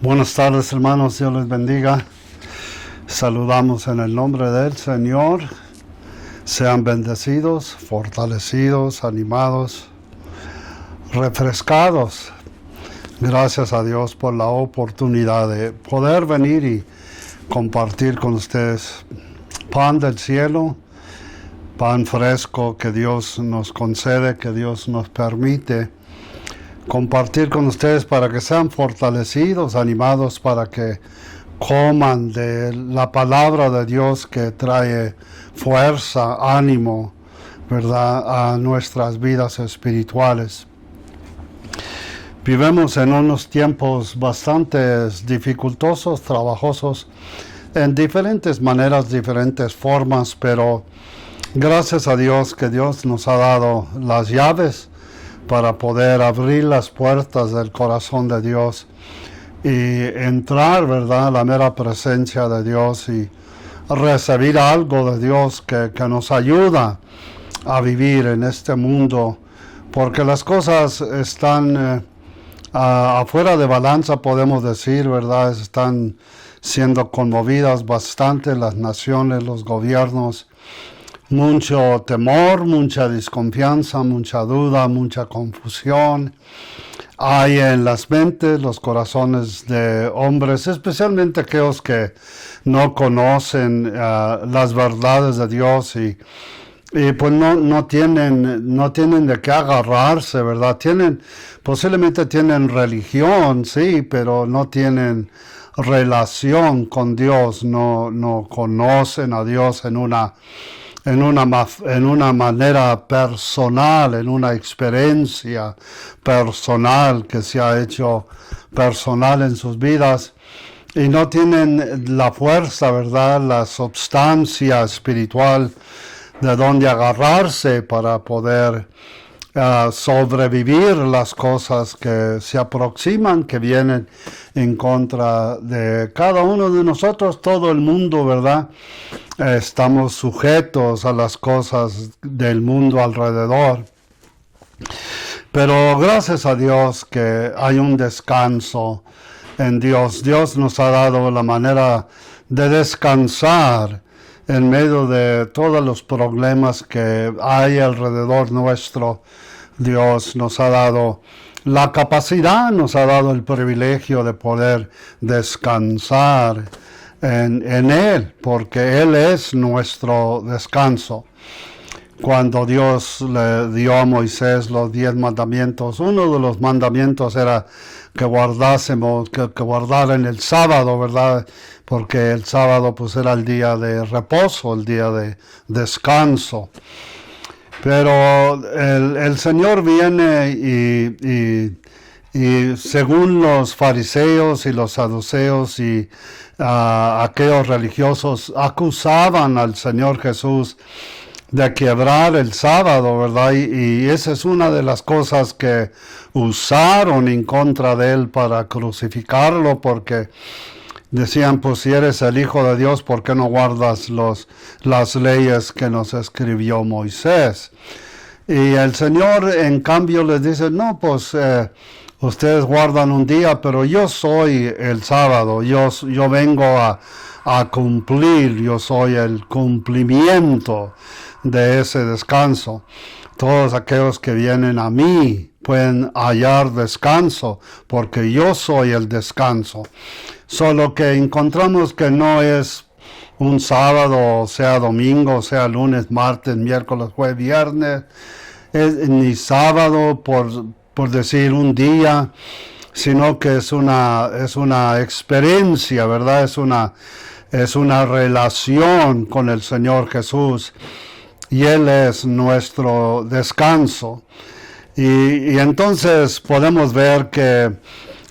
Buenas tardes, hermanos, Dios les bendiga. Saludamos en el nombre del Señor. Sean bendecidos, fortalecidos, animados, refrescados. Gracias a Dios por la oportunidad de poder venir y compartir con ustedes pan del cielo, pan fresco que Dios nos concede, que Dios nos permite compartir con ustedes para que sean fortalecidos, animados, para que coman de la palabra de Dios que trae fuerza, ánimo, ¿verdad?, a nuestras vidas espirituales. Vivimos en unos tiempos bastante dificultosos, trabajosos, en diferentes maneras, diferentes formas, pero gracias a Dios que Dios nos ha dado las llaves para poder abrir las puertas del corazón de Dios y entrar, ¿verdad?, a la mera presencia de Dios y recibir algo de Dios que nos ayuda a vivir en este mundo, porque las cosas están afuera de balanza, podemos decir, ¿verdad? Están siendo conmovidas bastante las naciones, los gobiernos. Mucho temor, mucha desconfianza, mucha duda, mucha confusión hay en las mentes, los corazones de hombres, especialmente aquellos que no conocen las verdades de Dios y pues no tienen de qué agarrarse, ¿verdad? Posiblemente tienen religión, sí, pero no tienen relación con Dios, no conocen a Dios en una manera personal, en una experiencia personal que se ha hecho personal en sus vidas, y no tienen la fuerza, ¿verdad?, la substancia espiritual de donde agarrarse para poder sobrevivir las cosas que se aproximan, que vienen en contra de cada uno de nosotros, todo el mundo, ¿verdad? Estamos sujetos a las cosas del mundo alrededor. Pero gracias a Dios que hay un descanso en Dios. Dios nos ha dado la manera de descansar en medio de todos los problemas que hay alrededor nuestro. Dios nos ha dado la capacidad, nos ha dado el privilegio de poder descansar en Él, porque Él es nuestro descanso. Cuando Dios le dio a Moisés los 10 mandamientos, uno de los mandamientos era que guardaran el sábado, ¿verdad? Porque el sábado pues era el día de reposo, el día de descanso. Pero el Señor viene y según los fariseos y los saduceos y aquellos religiosos acusaban al Señor Jesús de quebrar el sábado, ¿verdad? Y esa es una de las cosas que usaron en contra de él para crucificarlo, porque decían, pues si eres el Hijo de Dios, ¿por qué no guardas las leyes que nos escribió Moisés? Y el Señor en cambio les dice, no, pues ustedes guardan un día, pero yo soy el sábado, yo vengo a cumplir, yo soy el cumplimiento de ese descanso. Todos aquellos que vienen a mí pueden hallar descanso, porque yo soy el descanso. Solo que encontramos que no es un sábado, sea domingo, sea lunes, martes, miércoles, jueves, viernes, ni sábado por decir un día, sino que es una experiencia, ¿verdad? Es una relación con el Señor Jesús, y Él es nuestro descanso. Y entonces podemos ver que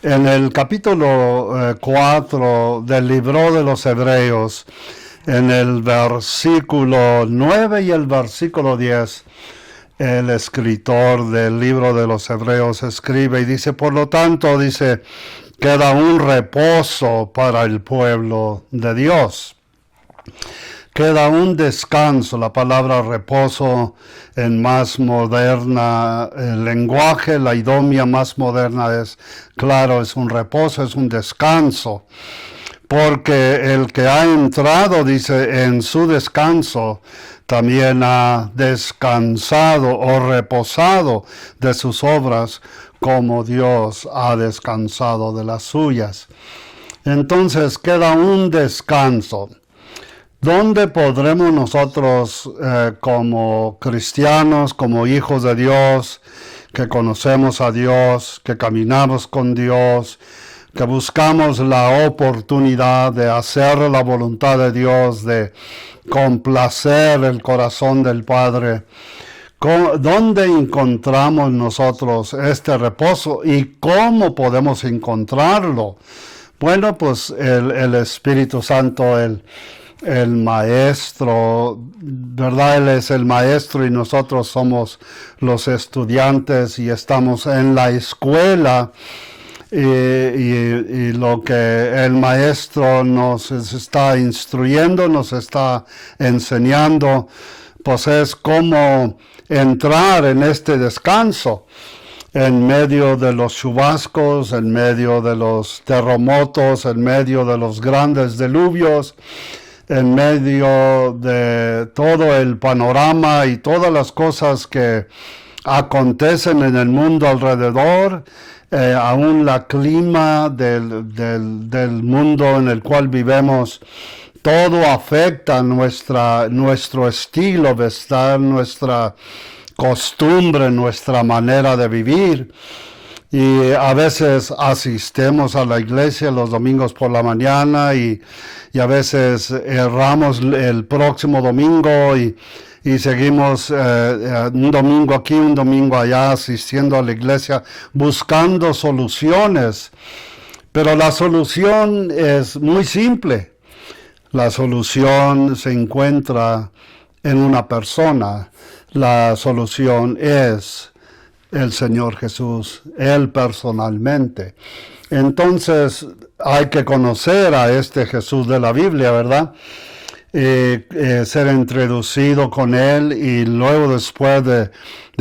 en el capítulo 4 del libro de los Hebreos, en el versículo 9 y el versículo 10, el escritor del libro de los Hebreos escribe y dice, por lo tanto, dice, queda un reposo para el pueblo de Dios. queda un descanso. La palabra reposo en más moderna el lenguaje, la idomia más moderna es, claro, es un reposo, es un descanso. Porque el que ha entrado, dice, en su descanso, también ha descansado o reposado de sus obras, como Dios ha descansado de las suyas. Entonces queda un descanso. ¿Dónde podremos nosotros, como cristianos, como hijos de Dios, que conocemos a Dios, que caminamos con Dios, que buscamos la oportunidad de hacer la voluntad de Dios, de complacer el corazón del Padre? ¿Dónde encontramos nosotros este reposo y cómo podemos encontrarlo? Bueno, pues el Espíritu Santo, el Maestro, ¿verdad? Él es el Maestro y nosotros somos los estudiantes y estamos en la escuela. Y lo que el Maestro nos está instruyendo, nos está enseñando, pues es cómo entrar en este descanso en medio de los chubascos, en medio de los terremotos, en medio de los grandes diluvios, en medio de todo el panorama y todas las cosas que acontecen en el mundo alrededor. Aún la clima del mundo en el cual vivimos, todo afecta nuestro estilo de estar, nuestra costumbre, nuestra manera de vivir. Y a veces asistimos a la iglesia los domingos por la mañana y a veces erramos el próximo domingo y seguimos un domingo aquí, un domingo allá, asistiendo a la iglesia, buscando soluciones. Pero la solución es muy simple. La solución se encuentra en una persona. La solución es el Señor Jesús, Él personalmente. Entonces hay que conocer a este Jesús de la Biblia, ¿verdad? Ser introducido con Él y luego después de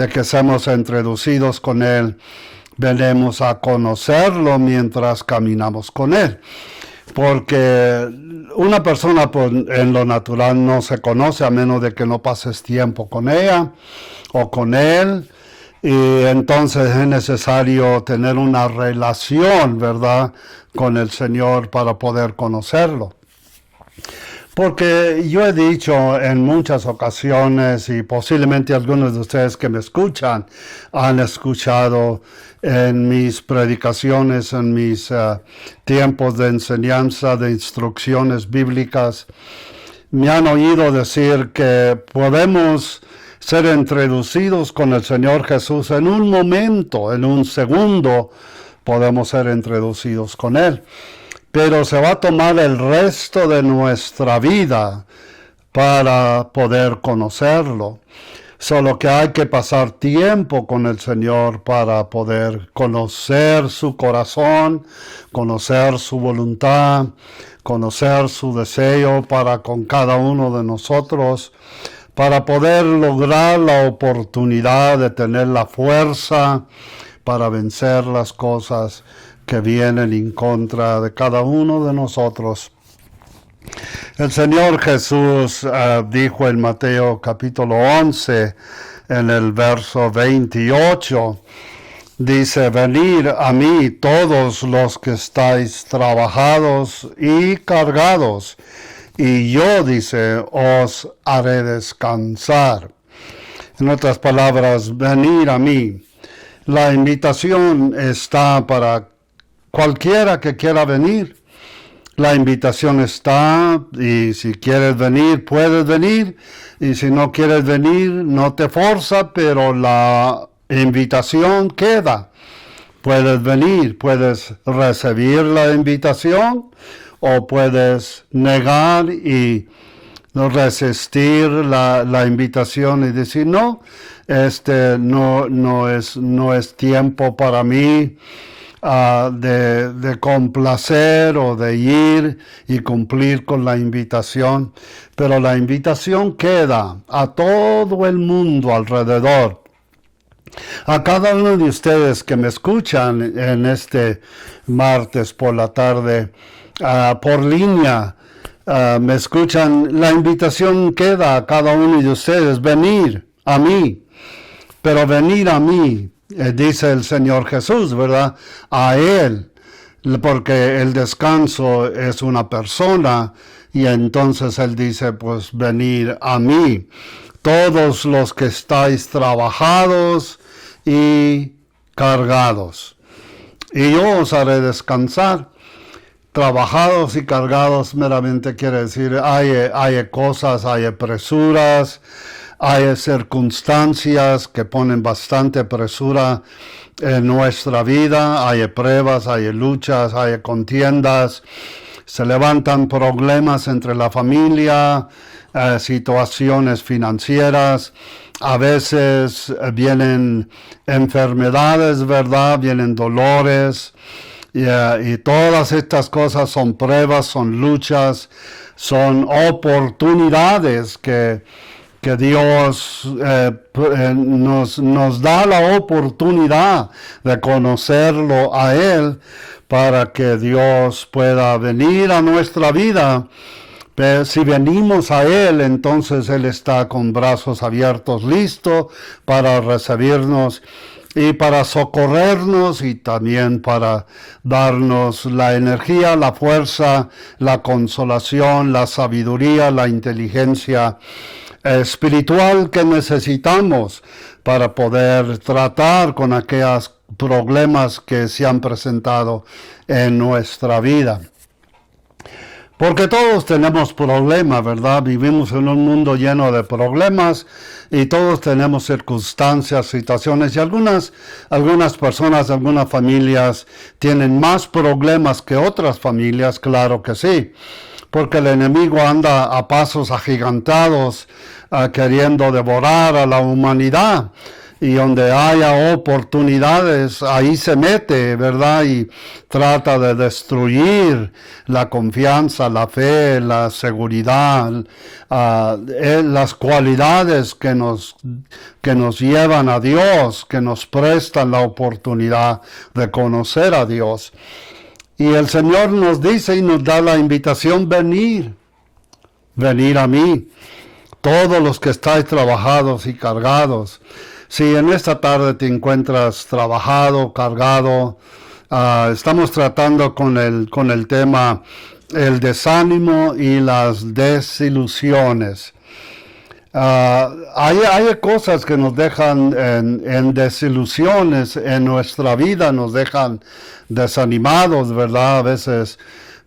que seamos introducidos con Él, venimos a conocerlo mientras caminamos con Él. Porque una persona en lo natural no se conoce a menos de que no pases tiempo con ella o con Él. Y entonces es necesario tener una relación, ¿verdad?, con el Señor para poder conocerlo. Porque yo he dicho en muchas ocasiones, y posiblemente algunos de ustedes que me escuchan han escuchado en mis predicaciones, en mis tiempos de enseñanza, de instrucciones bíblicas, me han oído decir que podemos ser introducidos con el Señor Jesús en un momento, en un segundo, podemos ser introducidos con Él. Pero se va a tomar el resto de nuestra vida para poder conocerlo. Solo que hay que pasar tiempo con el Señor para poder conocer su corazón, conocer su voluntad, conocer su deseo para con cada uno de nosotros, para poder lograr la oportunidad de tener la fuerza para vencer las cosas que vienen en contra de cada uno de nosotros. El Señor Jesús dijo en Mateo capítulo 11, en el verso 28, dice: venid a mí todos los que estáis trabajados y cargados, y yo, dice, os haré descansar. En otras palabras, venid a mí. La invitación está para cualquiera que quiera venir. La invitación está, y si quieres venir, puedes venir, y si no quieres venir, no te forza, pero la invitación queda. Puedes venir, puedes recibir la invitación, o puedes negar y resistir la invitación y decir: no, no es tiempo para mí. de complacer o de ir y cumplir con la invitación, pero la invitación queda a todo el mundo alrededor. A cada uno de ustedes que me escuchan en este martes por la tarde, por línea, me escuchan, la invitación queda a cada uno de ustedes, venir a mí, pero venir a mí, dice el Señor Jesús, ¿verdad? A Él, porque el descanso es una persona, y entonces Él dice, pues venir a mí, todos los que estáis trabajados y cargados, y yo os haré descansar. Trabajados y cargados meramente quiere decir hay cosas, hay presuras, hay circunstancias que ponen bastante presura en nuestra vida, hay pruebas, hay luchas, hay contiendas, se levantan problemas entre la familia, situaciones financieras, a veces vienen enfermedades, ¿verdad? Vienen dolores. Y todas estas cosas son pruebas, son luchas, son oportunidades que Dios nos da la oportunidad de conocerlo a Él para que Dios pueda venir a nuestra vida. Pero si venimos a Él, entonces Él está con brazos abiertos, listo para recibirnos y para socorrernos y también para darnos la energía, la fuerza, la consolación, la sabiduría, la inteligencia espiritual que necesitamos para poder tratar con aquellos problemas que se han presentado en nuestra vida. Porque todos tenemos problemas, ¿verdad? Vivimos en un mundo lleno de problemas y todos tenemos circunstancias, situaciones y algunas personas, algunas familias tienen más problemas que otras familias, claro que sí. Porque el enemigo anda a pasos agigantados queriendo devorar a la humanidad. Y donde haya oportunidades, ahí se mete, ¿verdad? Y trata de destruir la confianza, la fe, la seguridad, las cualidades que nos llevan a Dios, que nos prestan la oportunidad de conocer a Dios. Y el Señor nos dice y nos da la invitación, venir a mí, todos los que estáis trabajados y cargados. Si en esta tarde te encuentras trabajado, cargado, estamos tratando con el tema el desánimo y las desilusiones. Hay cosas que nos dejan en desilusiones en nuestra vida, nos dejan desanimados, ¿verdad? A veces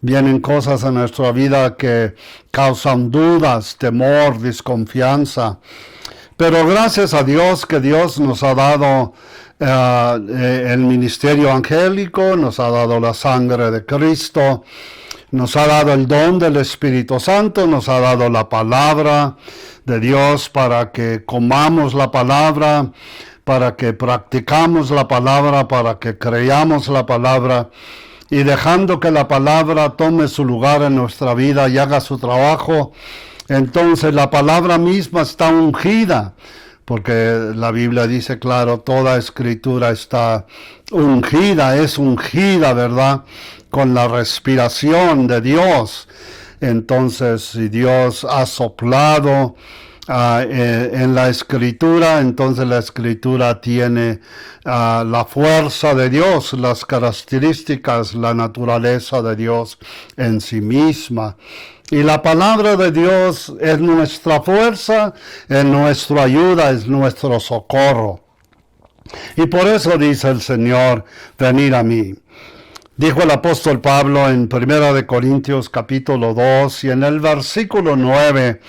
vienen cosas en nuestra vida que causan dudas, temor, desconfianza. Pero gracias a Dios que Dios nos ha dado el ministerio angélico, nos ha dado la sangre de Cristo, nos ha dado el don del Espíritu Santo, nos ha dado la palabra de Dios para que comamos la palabra, para que practicamos la palabra, para que creamos la palabra. Y dejando que la palabra tome su lugar en nuestra vida y haga su trabajo, entonces la palabra misma está ungida, porque la Biblia dice, claro, toda escritura está ungida, es ungida, ¿verdad? Con la respiración de Dios. Entonces, si Dios ha soplado en la escritura, entonces la escritura tiene la fuerza de Dios, las características, la naturaleza de Dios en sí misma. Y la palabra de Dios es nuestra fuerza, es nuestra ayuda, es nuestro socorro. Y por eso dice el Señor, venid a mí. Dijo el apóstol Pablo en 1 Corintios capítulo 2 y en el versículo 9,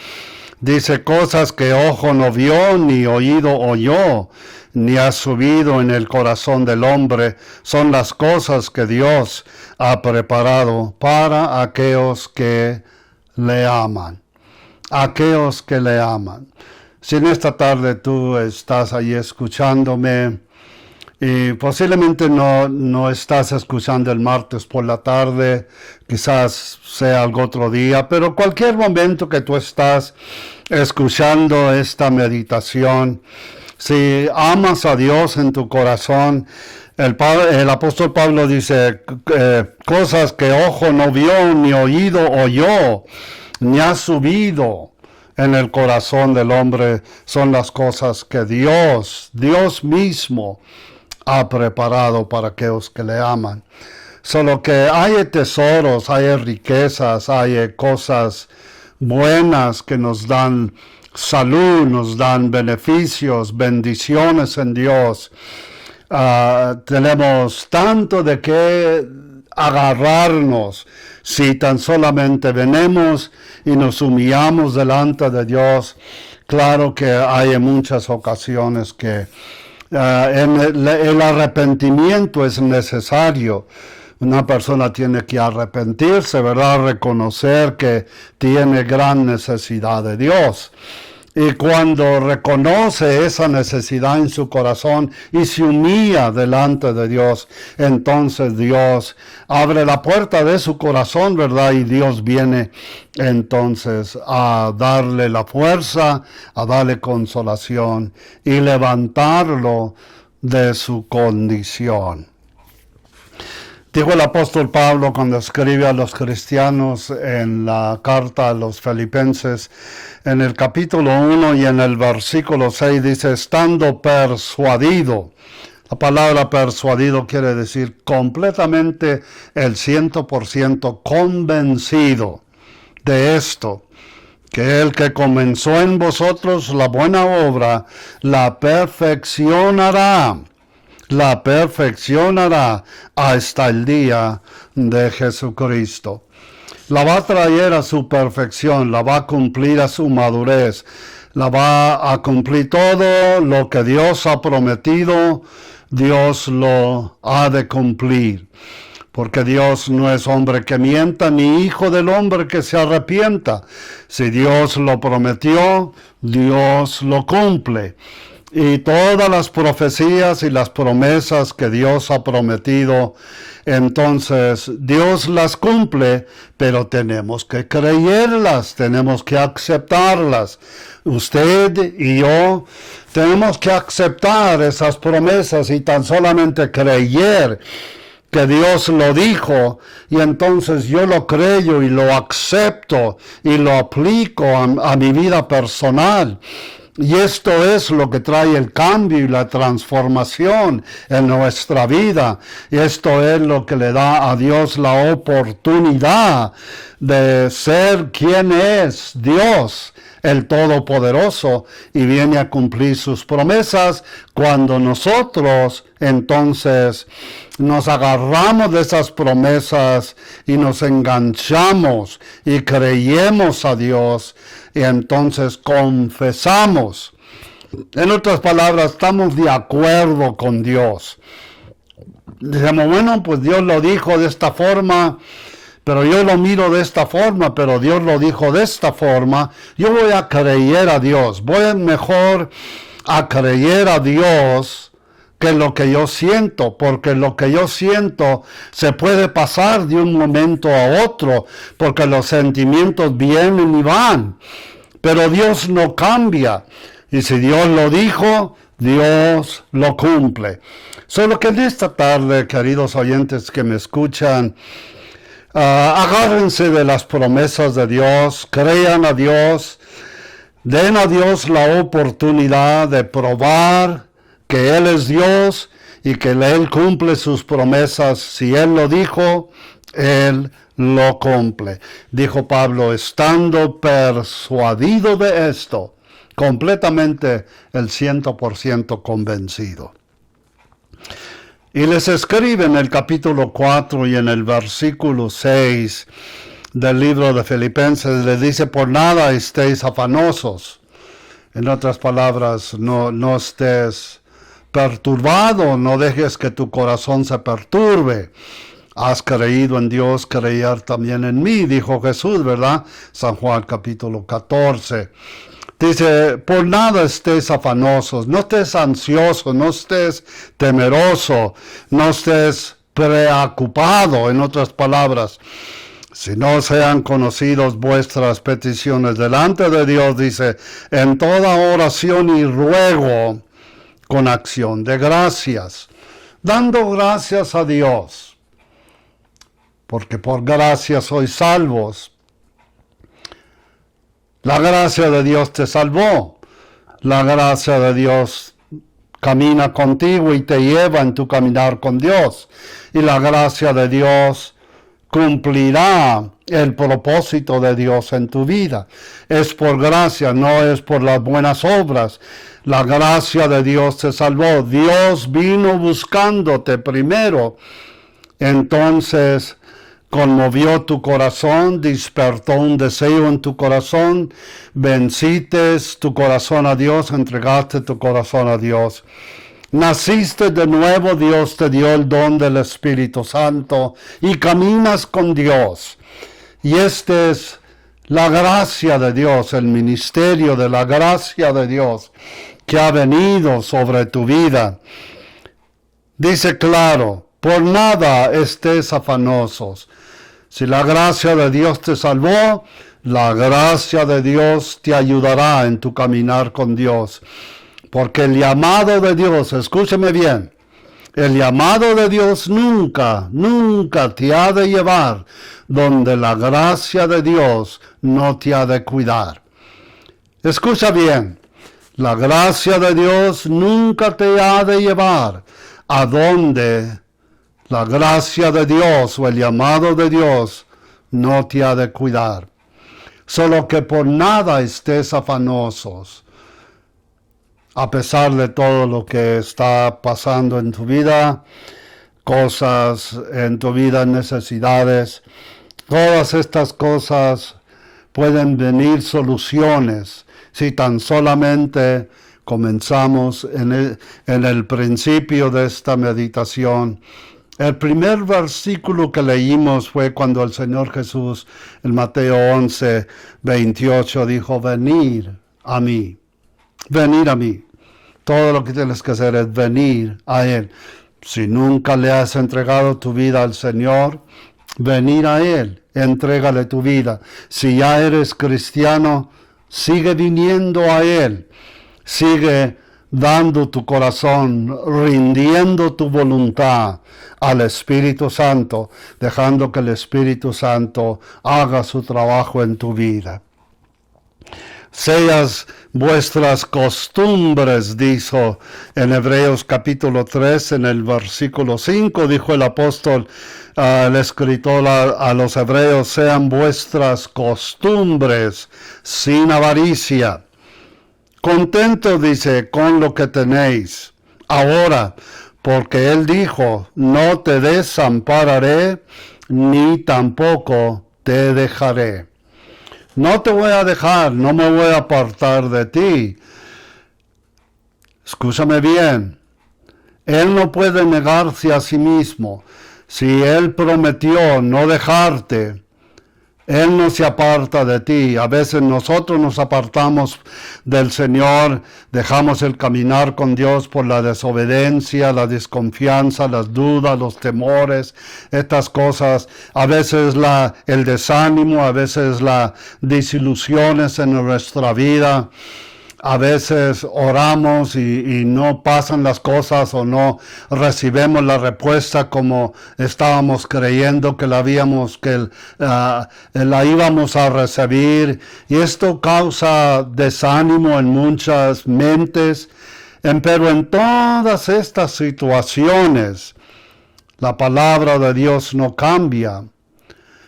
dice, cosas que ojo no vio, ni oído oyó, ni ha subido en el corazón del hombre, son las cosas que Dios ha preparado para aquellos que le aman. Aquellos que le aman. Si en esta tarde tú estás ahí escuchándome Y posiblemente no estás escuchando el martes por la tarde, quizás sea algo otro día, pero cualquier momento que tú estás escuchando esta meditación, si amas a Dios en tu corazón, el apóstol Pablo dice, cosas que ojo no vio, ni oído oyó, ni ha subido en el corazón del hombre, son las cosas que Dios mismo ha preparado para aquellos que le aman. Solo que hay tesoros, hay riquezas, hay cosas buenas que nos dan salud, nos dan beneficios, bendiciones en Dios. Tenemos tanto de qué agarrarnos si tan solamente venimos y nos humillamos delante de Dios. Claro que hay muchas ocasiones que el arrepentimiento es necesario. Una persona tiene que arrepentirse, ¿verdad? Reconocer que tiene gran necesidad de Dios. Y cuando reconoce esa necesidad en su corazón y se humilla delante de Dios, entonces Dios abre la puerta de su corazón, ¿verdad? Y Dios viene entonces a darle la fuerza, a darle consolación y levantarlo de su condición. Dijo el apóstol Pablo cuando escribe a los cristianos en la carta a los Filipenses, en el capítulo 1 y en el versículo 6 dice, estando persuadido. La palabra persuadido quiere decir completamente el 100% convencido de esto, que el que comenzó en vosotros la buena obra, la perfeccionará hasta el día de Jesucristo. La va a traer a su perfección, la va a cumplir a su madurez, la va a cumplir todo lo que Dios ha prometido, Dios lo ha de cumplir. Porque Dios no es hombre que mienta, ni hijo del hombre que se arrepienta. Si Dios lo prometió, Dios lo cumple. Y todas las profecías y las promesas que Dios ha prometido, entonces Dios las cumple, pero tenemos que creerlas, tenemos que aceptarlas. Usted y yo tenemos que aceptar esas promesas y tan solamente creer que Dios lo dijo, y entonces yo lo creo y lo acepto y lo aplico a mi vida personal. Y esto es lo que trae el cambio y la transformación en nuestra vida. Y esto es lo que le da a Dios la oportunidad de ser quien es Dios, el Todopoderoso, y viene a cumplir sus promesas cuando nosotros entonces nos agarramos de esas promesas y nos enganchamos y creemos a Dios y entonces confesamos. En otras palabras, estamos de acuerdo con Dios. Decimos, bueno, pues Dios lo dijo de esta forma, pero yo lo miro de esta forma, pero Dios lo dijo de esta forma. Yo voy a creer a Dios. Voy mejor a creer a Dios que lo que yo siento, porque lo que yo siento se puede pasar de un momento a otro, porque los sentimientos vienen y van, pero Dios no cambia, y si Dios lo dijo, Dios lo cumple. Solo que en esta tarde, queridos oyentes que me escuchan, agárrense de las promesas de Dios, crean a Dios, den a Dios la oportunidad de probar que Él es Dios y que Él cumple sus promesas. Si Él lo dijo, Él lo cumple. Dijo Pablo, estando persuadido de esto, completamente el 100% convencido. Y les escribe en el capítulo 4 y en el versículo 6 del libro de Filipenses, les dice, por nada estéis afanosos. En otras palabras, no estés perturbado, no dejes que tu corazón se perturbe. Has creído en Dios, creer también en mí, dijo Jesús, ¿verdad? San Juan capítulo 14. Dice, por nada estés afanosos, no estés ansioso, no estés temeroso, no estés preocupado, en otras palabras. Si no sean conocidos vuestras peticiones delante de Dios, dice, en toda oración y ruego, con acción de gracias, dando gracias a Dios, porque por gracia sois salvos. La gracia de Dios te salvó, la gracia de Dios camina contigo y te lleva en tu caminar con Dios, y la gracia de Dios cumplirá el propósito de Dios en tu vida. Es por gracia, no es por las buenas obras. La gracia de Dios te salvó. Dios vino buscándote primero. Entonces conmovió tu corazón, despertó un deseo en tu corazón, venciste tu corazón a Dios, entregaste tu corazón a Dios. Naciste de nuevo, Dios te dio el don del Espíritu Santo y caminas con Dios. Y esta es la gracia de Dios, el ministerio de la gracia de Dios que ha venido sobre tu vida. Dice claro, por nada estés afanosos. Si la gracia de Dios te salvó, la gracia de Dios te ayudará en tu caminar con Dios. Porque el llamado de Dios, escúcheme bien, el llamado de Dios nunca te ha de llevar donde la gracia de Dios no te ha de cuidar. Escucha bien, la gracia de Dios nunca te ha de llevar a donde la gracia de Dios o el llamado de Dios no te ha de cuidar. Solo que por nada estés afanosos. A pesar de todo lo que está pasando en tu vida, cosas en tu vida, necesidades, todas estas cosas pueden venir soluciones si tan solamente comenzamos en el principio de esta meditación. El primer versículo que leímos fue cuando el Señor Jesús, en Mateo 11, 28, dijo, venid a mí. Venir a mí. Todo lo que tienes que hacer es venir a Él. Si nunca le has entregado tu vida al Señor, venir a Él, entrégale tu vida. Si ya eres cristiano, sigue viniendo a Él. Sigue dando tu corazón, rindiendo tu voluntad al Espíritu Santo, dejando que el Espíritu Santo haga su trabajo en tu vida. Seas vuestras costumbres, dijo en Hebreos capítulo 3, en el versículo 5, dijo el apóstol, el escritor a los hebreos, sean vuestras costumbres sin avaricia. Contento, dice, con lo que tenéis. Ahora, porque él dijo, no te desampararé, ni tampoco te dejaré. No te voy a dejar, no me voy a apartar de ti. Escúchame bien, Él no puede negarse a sí mismo. Si Él prometió no dejarte, Él no se aparta de ti. A veces nosotros nos apartamos del Señor, dejamos el caminar con Dios por la desobediencia, la desconfianza, las dudas, los temores, estas cosas. A veces el desánimo, a veces las desilusiones en nuestra vida. A veces oramos y no pasan las cosas o no recibimos la respuesta como estábamos creyendo que la íbamos a recibir. Y esto causa desánimo en muchas mentes. Pero en todas estas situaciones, la palabra de Dios no cambia.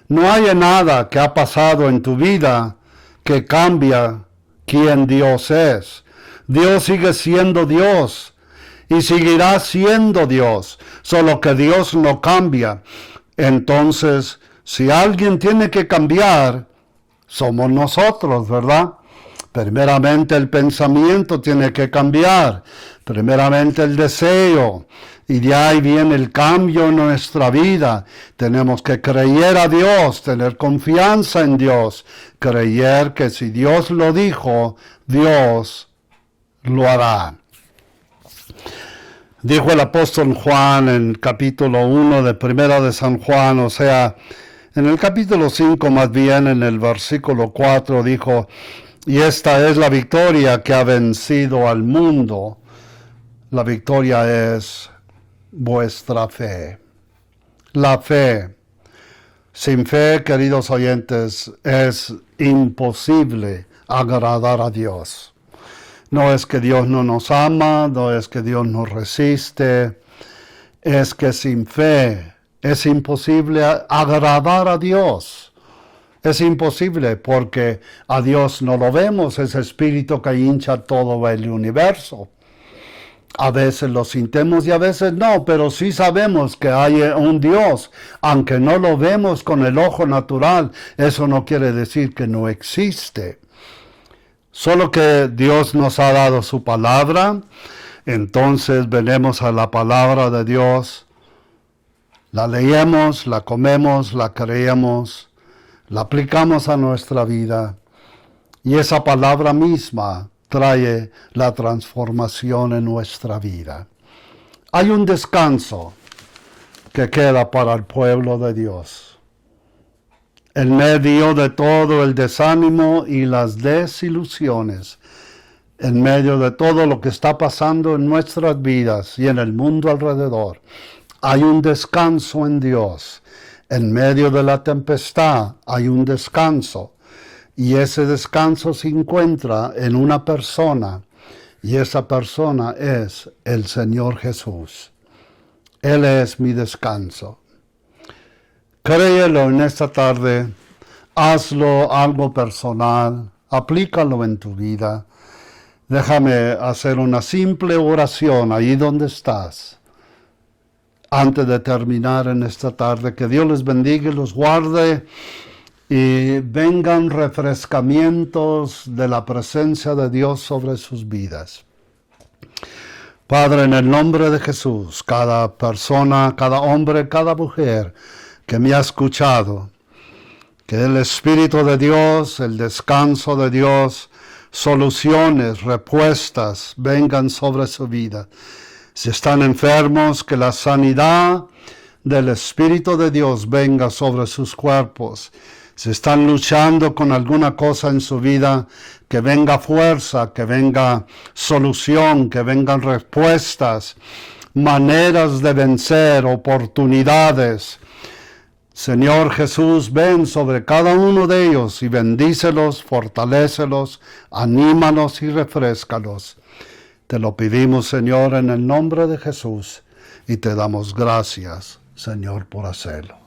No hay nada que ha pasado en tu vida que cambia quién Dios es. Dios sigue siendo Dios y seguirá siendo Dios, solo que Dios no cambia. Entonces, si alguien tiene que cambiar, somos nosotros, ¿verdad? Primeramente el pensamiento tiene que cambiar, primeramente el deseo, Y de ahí viene el cambio en nuestra vida. Tenemos que creer a Dios, tener confianza en Dios, creer que si Dios lo dijo, Dios lo hará. Dijo el apóstol Juan en capítulo 1 de Primera de San Juan, o sea, en el capítulo 5 más bien, en el versículo 4, dijo, y esta es la victoria que ha vencido al mundo. La victoria es vuestra fe. La fe. Sin fe, queridos oyentes, es imposible agradar a Dios. No es que Dios no nos ama, no es que Dios nos resiste, es que sin fe es imposible agradar a Dios. Es imposible porque a Dios no lo vemos, ese espíritu que hincha todo el universo. A veces lo sintemos y a veces no, pero sí sabemos que hay un Dios. Aunque no lo vemos con el ojo natural, eso no quiere decir que no existe. Solo que Dios nos ha dado su palabra, entonces venimos a la palabra de Dios, la leemos, la comemos, la creemos, la aplicamos a nuestra vida y esa palabra misma trae la transformación en nuestra vida. Hay un descanso que queda para el pueblo de Dios. En medio de todo el desánimo y las desilusiones, en medio de todo lo que está pasando en nuestras vidas y en el mundo alrededor, hay un descanso en Dios. En medio de la tempestad hay un descanso. Y ese descanso se encuentra en una persona. Y esa persona es el Señor Jesús. Él es mi descanso. Créelo en esta tarde, hazlo algo personal, aplícalo en tu vida. Déjame hacer una simple oración ahí donde estás. Antes de terminar en esta tarde, que Dios les bendiga y los guarde y vengan refrescamientos de la presencia de Dios sobre sus vidas. Padre, en el nombre de Jesús, cada persona, cada hombre, cada mujer que me ha escuchado, que el Espíritu de Dios, el descanso de Dios, soluciones, respuestas vengan sobre su vida. Si están enfermos, que la sanidad del Espíritu de Dios venga sobre sus cuerpos. Si están luchando con alguna cosa en su vida, que venga fuerza, que venga solución, que vengan respuestas, maneras de vencer, oportunidades. Señor Jesús, ven sobre cada uno de ellos y bendícelos, fortalécelos, anímalos y refréscalos. Te lo pedimos, Señor, en el nombre de Jesús, y te damos gracias, Señor, por hacerlo.